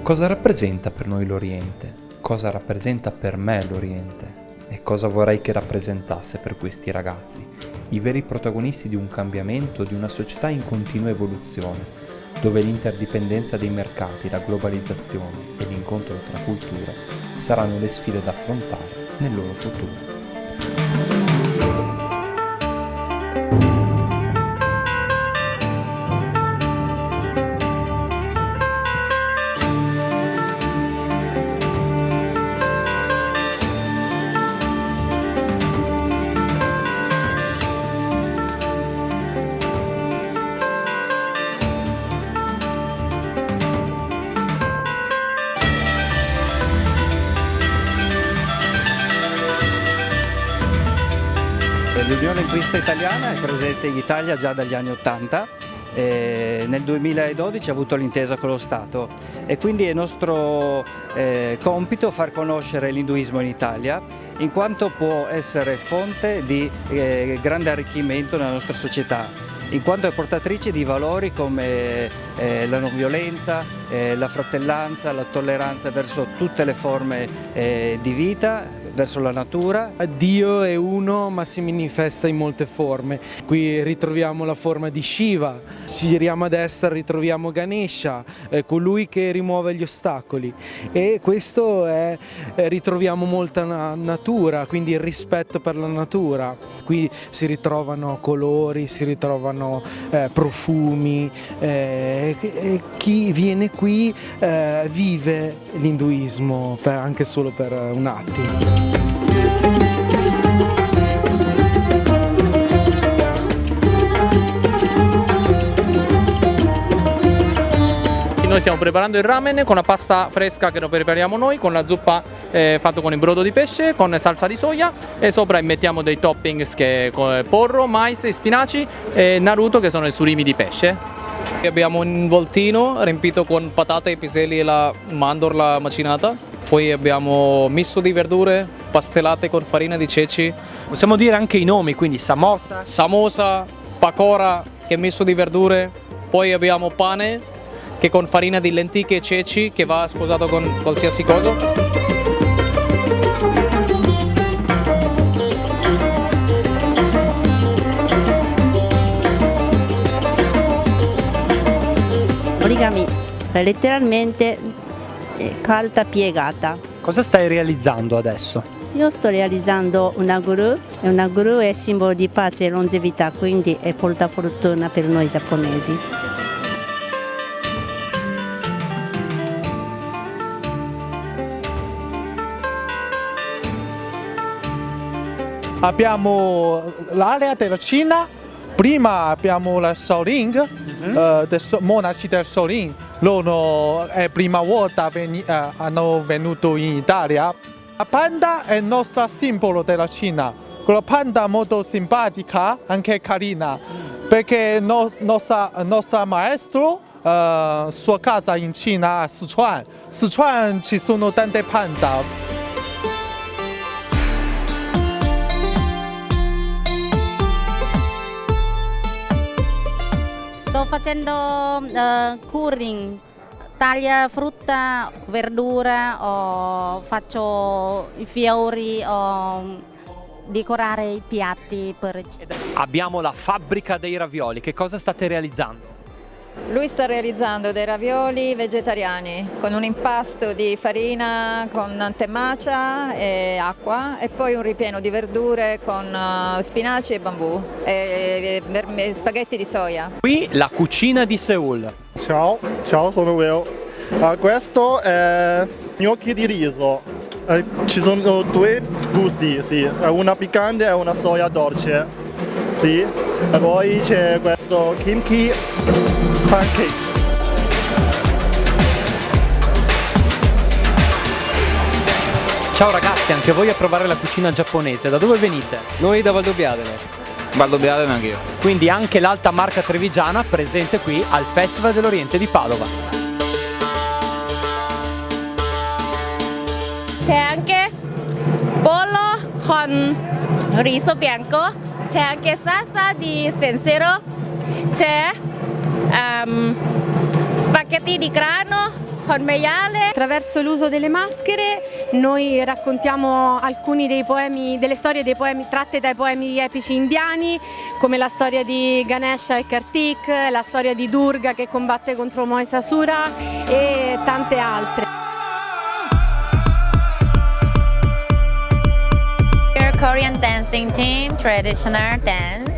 Cosa rappresenta per noi l'Oriente? Cosa rappresenta per me l'Oriente? E cosa vorrei che rappresentasse per questi ragazzi? I veri protagonisti di un cambiamento, di una società in continua evoluzione, dove l'interdipendenza dei mercati, la globalizzazione e l'incontro tra culture saranno le sfide da affrontare nel loro futuro. L'Unione Induista Italiana è presente in Italia già dagli anni '80, nel 2012 ha avuto l'intesa con lo Stato e quindi è nostro compito far conoscere l'induismo in Italia, in quanto può essere fonte di grande arricchimento nella nostra società, in quanto è portatrice di valori come la non violenza, la fratellanza, la tolleranza verso tutte le forme di vita, verso la natura. Dio è uno, ma si manifesta in molte forme. Qui ritroviamo la forma di Shiva, giriamo a destra, ritroviamo Ganesha, colui che rimuove gli ostacoli. E questo è, ritroviamo molta natura, quindi il rispetto per la natura. Qui si ritrovano colori, si ritrovano profumi. Chi viene qui vive l'induismo anche solo per un attimo. Noi stiamo preparando il ramen con la pasta fresca che lo prepariamo noi, con la zuppa fatto con il brodo di pesce, con salsa di soia e sopra mettiamo dei toppings che porro, mais, spinaci e naruto che sono i surimi di pesce. Abbiamo un involtino riempito con patate, piselli e la mandorla macinata. Poi abbiamo misto di verdure, pastellate con farina di ceci. Possiamo dire anche i nomi, quindi samosa? Samosa, pakora, che è misto di verdure. Poi abbiamo pane, che con farina di lenticchie e ceci, che va sposato con qualsiasi cosa. Origami, letteralmente carta piegata. Cosa stai realizzando adesso? Io sto realizzando una gru e una gru è simbolo di pace e longevità, quindi è porta fortuna per noi giapponesi. Abbiamo l'area della Cina, prima abbiamo la Shaolin, monaci del Shaolin, loro è prima volta hanno venuto in Italia. La panda è il nostro simbolo della Cina, quella panda molto simpatica, anche carina, perché il nostro maestro, sua casa in Cina, a Sichuan ci sono tante panda. Sto facendo curing, taglia frutta, verdura, o faccio i fiori, o decorare i piatti. Abbiamo la fabbrica dei ravioli, che cosa state realizzando? Lui sta realizzando dei ravioli vegetariani con un impasto di farina con temacia e acqua e poi un ripieno di verdure con spinaci e bambù e spaghetti di soia. Qui la cucina di Seoul. Ciao, sono Will. Questo è gnocchi di riso. Ci sono due gusti, sì, una piccante e una soia dolce. Sì. E poi c'è questo kimchi pancake. Ciao ragazzi, anche voi a provare la cucina giapponese. Da dove venite? Noi da Valdobbiadene. Valdobbiadene anch'io. Quindi anche l'alta marca trevigiana presente qui al Festival dell'Oriente di Padova. C'è anche pollo con riso bianco, c'è anche salsa di zenzero, c'è spaghetti spaghetti di grano con maiale. Attraverso l'uso delle maschere noi raccontiamo alcuni dei poemi, delle storie dei poemi tratte dai poemi epici indiani, come la storia di Ganesha e Kartik, la storia di Durga che combatte contro Mohisasura e tante altre. Korean dancing team, traditional dance,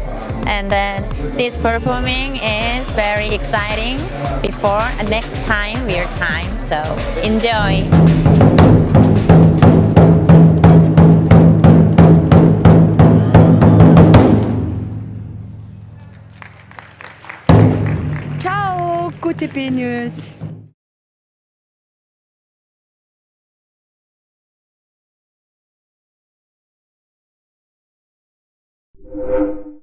and then this performing is very exciting before next time we're time, so enjoy. Ciao, QTP News. you